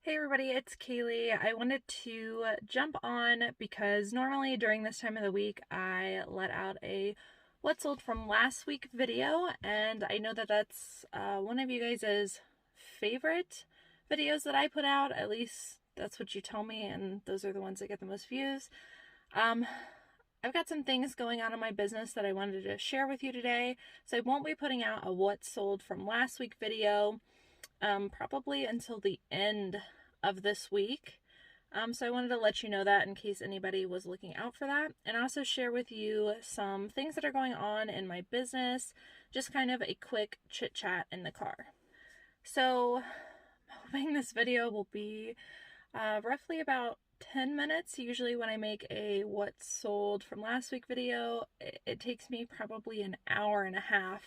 Hey everybody, it's Cayley. I wanted to jump on because normally during this time of the week I let out a what sold from last week video, and I know that that's one of you guys' favorite videos that I put out. At least that's what you tell me, and those are the ones that get the most views. I've got some things going on in my business that I wanted to share with you today, so I won't be putting out a what sold from last week video probably until the end of this week. So I wanted to let you know that in case anybody was looking out for that, and also share with you some things that are going on in my business, just kind of a quick chit chat in the car. So I'm hoping this video will be roughly about 10 minutes. Usually when I make a what sold from last week video, it takes me probably an hour and a half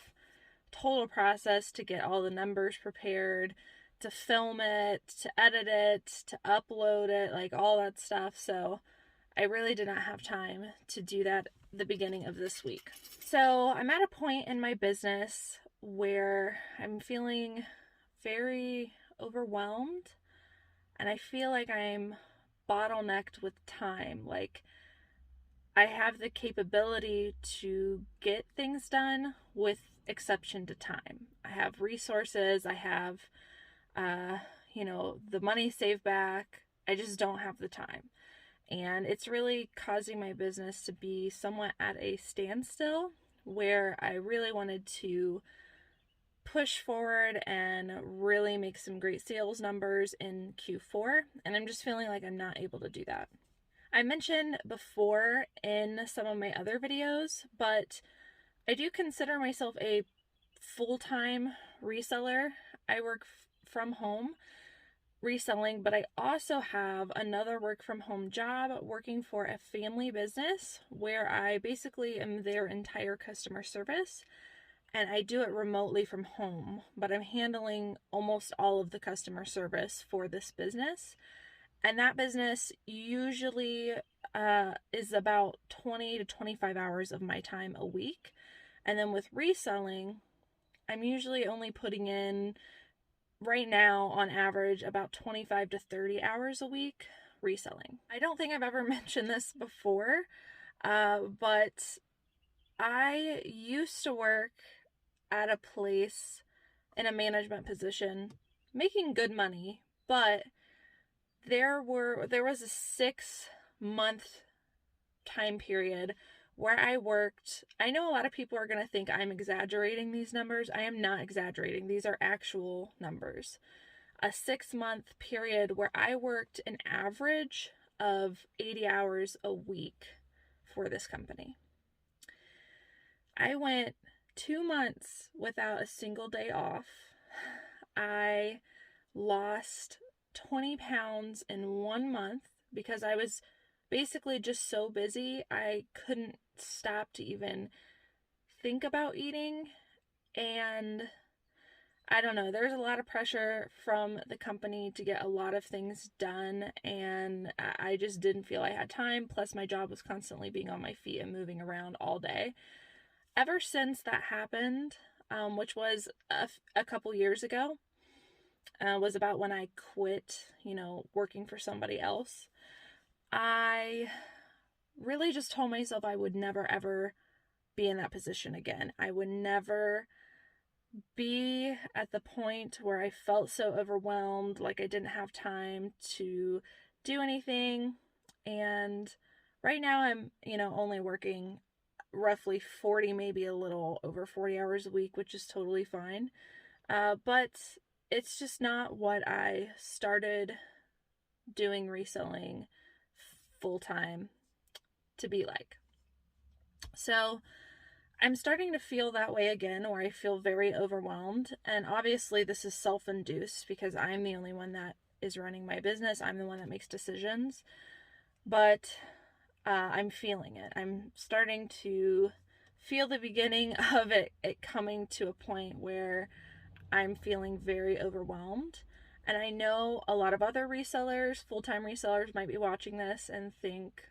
total process to get all the numbers prepared, to film it, to edit it, to upload it, like all that stuff. So I really did not have time to do that at the beginning of this week. So I'm at a point in my business where I'm feeling very overwhelmed, and I feel like I'm bottlenecked with time. Like, I have the capability to get things done with exception to time. I have resources, I have, the money saved back. I just don't have the time. And it's really causing my business to be somewhat at a standstill, where I really wanted to push forward and really make some great sales numbers in Q4. And I'm just feeling like I'm not able to do that. I mentioned before in some of my other videos, but I do consider myself a full-time reseller. I work from home reselling, but I also have another work from home job working for a family business where I basically am their entire customer service, and I do it remotely from home, but I'm handling almost all of the customer service for this business. And that business usually is about 20 to 25 hours of my time a week. And then with reselling, I'm usually only putting in, right now, on average, about 25 to 30 hours a week reselling. I don't think I've ever mentioned this before, but I used to work at a place in a management position, making good money, but there was a 6-month time period where I worked. I know a lot of people are going to think I'm exaggerating these numbers. I am not exaggerating. These are actual numbers. A 6-month period where I worked an average of 80 hours a week for this company. I went 2 months without a single day off. I lost 20 pounds in 1 month because I was basically just so busy. I couldn't stop to even think about eating. And I don't know, there's a lot of pressure from the company to get a lot of things done, and I just didn't feel I had time. Plus, my job was constantly being on my feet and moving around all day. Ever since that happened, which was a couple years ago, was about when I quit, working for somebody else. I really just told myself I would never ever be in that position again. I would never be at the point where I felt so overwhelmed, like I didn't have time to do anything. And right now I'm, only working roughly 40, maybe a little over 40 hours a week, which is totally fine. But it's just not what I started doing reselling full-time to be like. So I'm starting to feel that way again, where I feel very overwhelmed. And obviously this is self-induced because I'm the only one that is running my business. I'm the one that makes decisions. But I'm feeling it. I'm starting to feel the beginning of it coming to a point where I'm feeling very overwhelmed. And I know a lot of other resellers, full-time resellers, might be watching this and think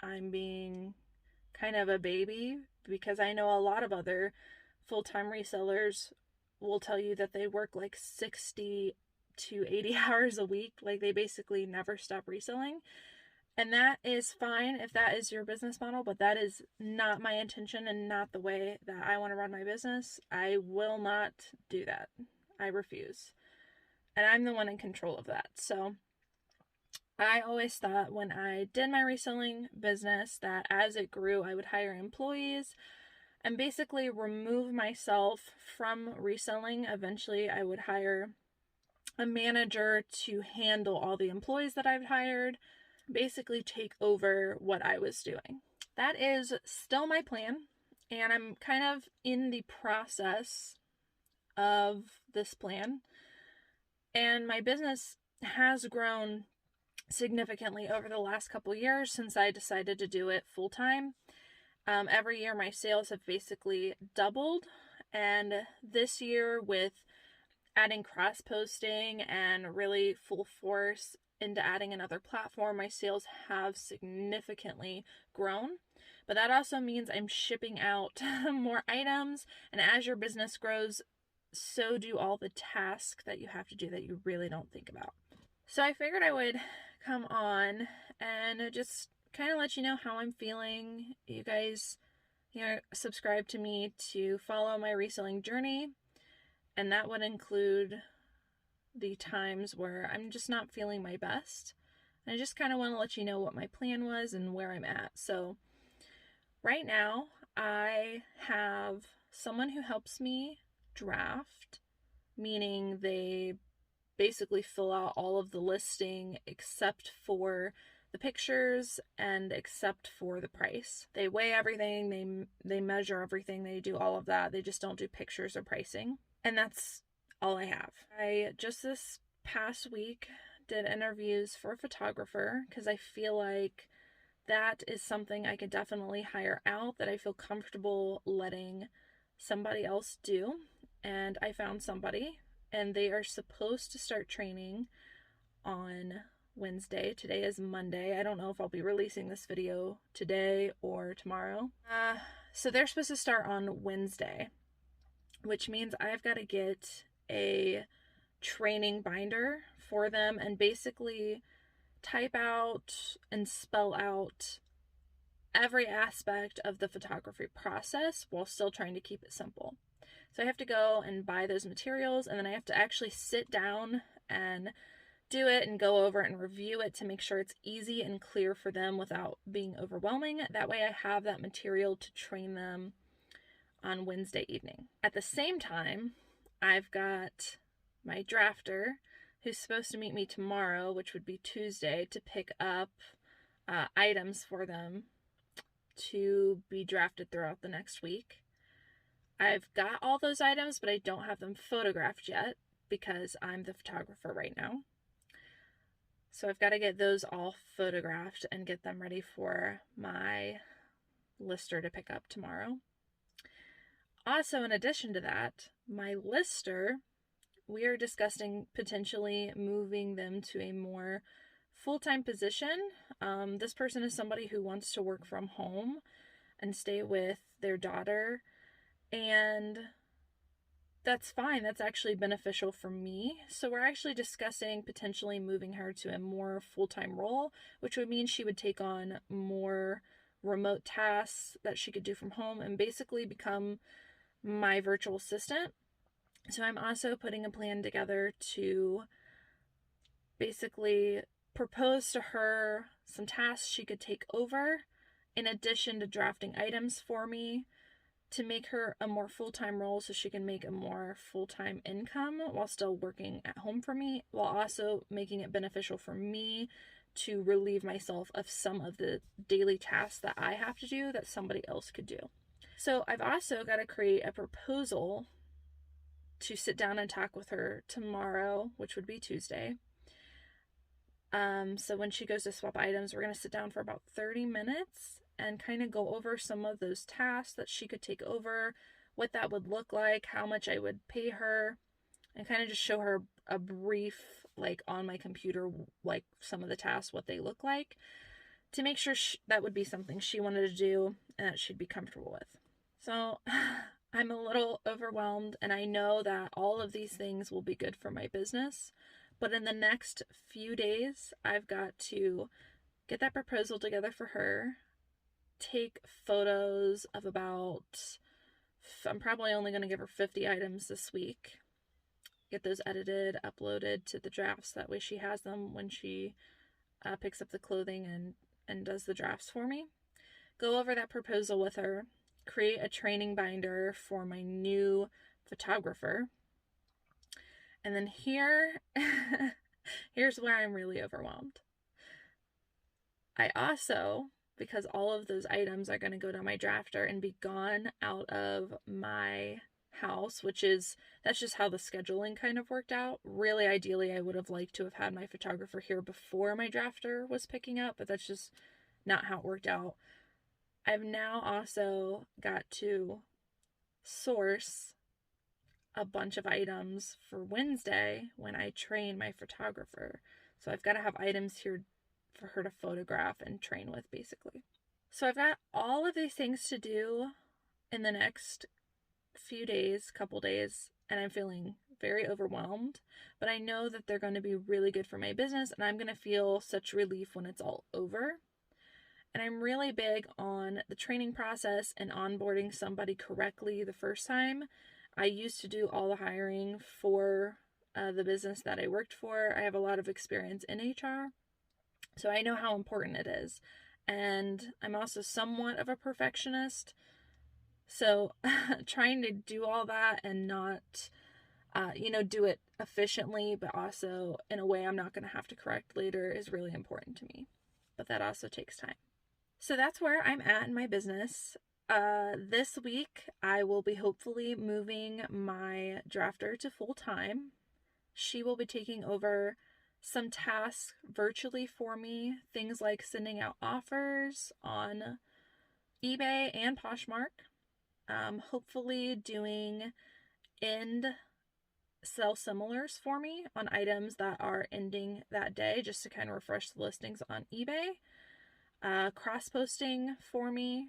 I'm being kind of a baby, because I know a lot of other full-time resellers will tell you that they work like 60 to 80 hours a week. Like, they basically never stop reselling. And that is fine if that is your business model, but that is not my intention and not the way that I want to run my business. I will not do that. I refuse. And I'm the one in control of that. So I always thought when I did my reselling business that as it grew, I would hire employees and basically remove myself from reselling. Eventually, I would hire a manager to handle all the employees that I've hired, basically take over what I was doing. That is still my plan, and I'm kind of in the process of this plan. And my business has grown significantly over the last couple years since I decided to do it full time. Every year my sales have basically doubled, and this year, with adding cross posting and really full force into adding another platform, my sales have significantly grown. But that also means I'm shipping out more items, and as your business grows, so do all the tasks that you have to do that you really don't think about. So I figured I would come on and just kind of let you know how I'm feeling. You guys, subscribe to me to follow my reselling journey, and that would include the times where I'm just not feeling my best. And I just kind of want to let you know what my plan was and where I'm at. So right now, I have someone who helps me draft, meaning they basically fill out all of the listing except for the pictures and except for the price. They weigh everything, they measure everything, they do all of that. They just don't do pictures or pricing. And that's all I have. I just this past week did interviews for a photographer because I feel like that is something I could definitely hire out, that I feel comfortable letting somebody else do. And I found somebody, and they are supposed to start training on Wednesday. Today is Monday. I don't know if I'll be releasing this video today or tomorrow. So they're supposed to start on Wednesday, which means I've got to get a training binder for them and basically type out and spell out every aspect of the photography process while still trying to keep it simple. So I have to go and buy those materials, and then I have to actually sit down and do it and go over and review it to make sure it's easy and clear for them without being overwhelming. That way I have that material to train them on Wednesday evening. At the same time, I've got my drafter who's supposed to meet me tomorrow, which would be Tuesday, to pick up items for them to be drafted throughout the next week. I've got all those items, but I don't have them photographed yet because I'm the photographer right now. So I've got to get those all photographed and get them ready for my lister to pick up tomorrow. Also, in addition to that, my lister, we are discussing potentially moving them to a more full-time position. This person is somebody who wants to work from home and stay with their daughter, and that's fine. That's actually beneficial for me. So we're actually discussing potentially moving her to a more full-time role, which would mean she would take on more remote tasks that she could do from home and basically become my virtual assistant. So I'm also putting a plan together to basically propose to her some tasks she could take over in addition to drafting items for me, to make her a more full-time role so she can make a more full-time income while still working at home for me, while also making it beneficial for me to relieve myself of some of the daily tasks that I have to do that somebody else could do. So I've also got to create a proposal to sit down and talk with her tomorrow, which would be Tuesday. So when she goes to swap items, we're going to sit down for about 30 minutes and kind of go over some of those tasks that she could take over, what that would look like, how much I would pay her, and kind of just show her a brief, like on my computer, like some of the tasks, what they look like, to make sure that would be something she wanted to do and that she'd be comfortable with. So I'm a little overwhelmed, and I know that all of these things will be good for my business, But in the next few days, I've got to get that proposal together for her, take photos of I'm probably only going to give her 50 items this week, get those edited, uploaded to the drafts. That way she has them when she picks up the clothing and does the drafts for me. Go over that proposal with her, create a training binder for my new photographer. And then here's where I'm really overwhelmed. I also, because all of those items are going to go to my drafter and be gone out of my house, that's just how the scheduling kind of worked out. Really, ideally, I would have liked to have had my photographer here before my drafter was picking up, but that's just not how it worked out. I've now also got to source a bunch of items for Wednesday when I train my photographer. So I've got to have items here for her to photograph and train with, basically. So I've got all of these things to do in the next couple days, and I'm feeling very overwhelmed, but I know that they're going to be really good for my business, and I'm going to feel such relief when it's all over. And I'm really big on the training process and onboarding somebody correctly the first time. I used to do all the hiring for the business that I worked for. I have a lot of experience in HR, so I know how important it is. And I'm also somewhat of a perfectionist. So trying to do all that and not, do it efficiently, but also in a way I'm not going to have to correct later is really important to me. But that also takes time. So that's where I'm at in my business. This week, I will be hopefully moving my drafter to full time. She will be taking over some tasks virtually for me, things like sending out offers on eBay and Poshmark. Hopefully doing end sell similars for me on items that are ending that day, just to kind of refresh the listings on eBay. Cross-posting for me.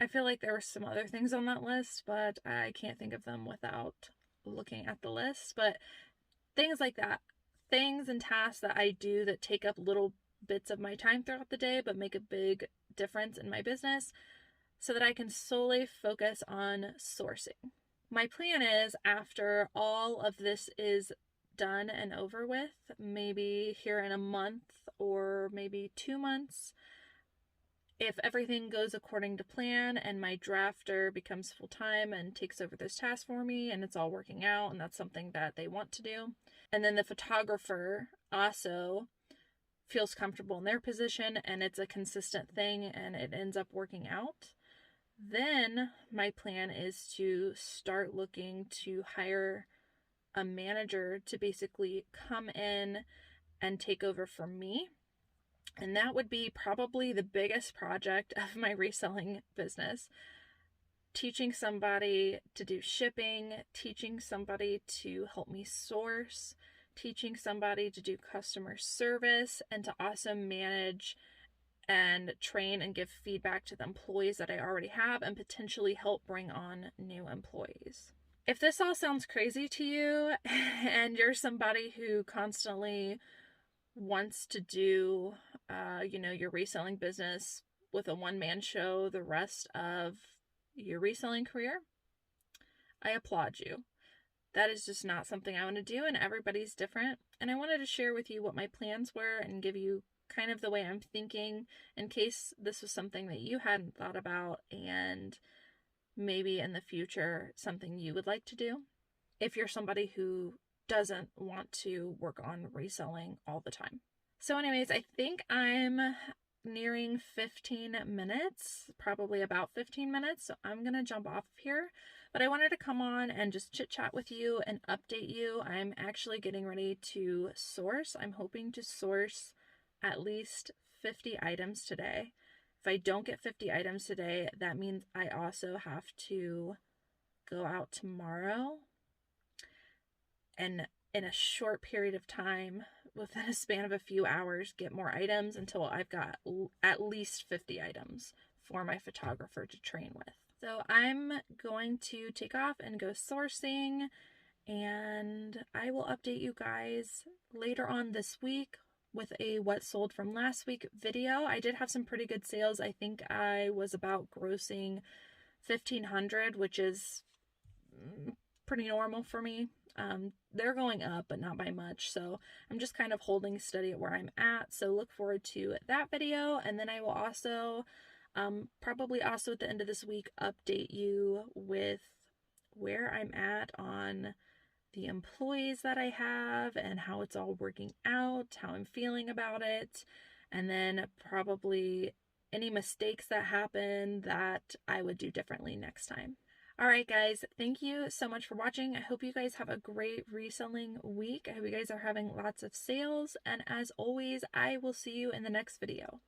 I feel like there were some other things on that list, but I can't think of them without looking at the list. But things like that. Things and tasks that I do that take up little bits of my time throughout the day, but make a big difference in my business so that I can solely focus on sourcing. My plan is, after all of this is done and over with, maybe here in a month or maybe 2 months, if everything goes according to plan and my drafter becomes full-time and takes over this task for me and it's all working out and that's something that they want to do, and then the photographer also feels comfortable in their position and it's a consistent thing and it ends up working out, then my plan is to start looking to hire a manager to basically come in and take over for me. And that would be probably the biggest project of my reselling business. Teaching somebody to do shipping, teaching somebody to help me source, teaching somebody to do customer service, and to also manage and train and give feedback to the employees that I already have and potentially help bring on new employees. If this all sounds crazy to you and you're somebody who constantly wants to do, your reselling business with a one-man show the rest of your reselling career, I applaud you. That is just not something I want to do, and everybody's different. And I wanted to share with you what my plans were and give you kind of the way I'm thinking in case this was something that you hadn't thought about and maybe in the future something you would like to do if you're somebody who doesn't want to work on reselling all the time. So anyways, I think I'm nearing 15 minutes, probably about 15 minutes. So I'm going to jump off here, but I wanted to come on and just chit chat with you and update you. I'm actually getting ready to source. I'm hoping to source at least 50 items today. If I don't get 50 items today, that means I also have to go out tomorrow and in a short period of time, within a span of a few hours, get more items until I've got at least 50 items for my photographer to train with. So I'm going to take off and go sourcing, and I will update you guys later on this week with a what sold from last week video. I did have some pretty good sales. I think I was about grossing $1,500, which is pretty normal for me. They're going up, but not by much. So I'm just kind of holding steady at where I'm at. So look forward to that video. And then I will also, probably also at the end of this week, update you with where I'm at on the employees that I have and how it's all working out, how I'm feeling about it, and then probably any mistakes that happen that I would do differently next time. All right, guys, thank you so much for watching. I hope you guys have a great reselling week. I hope you guys are having lots of sales, and as always, I will see you in the next video.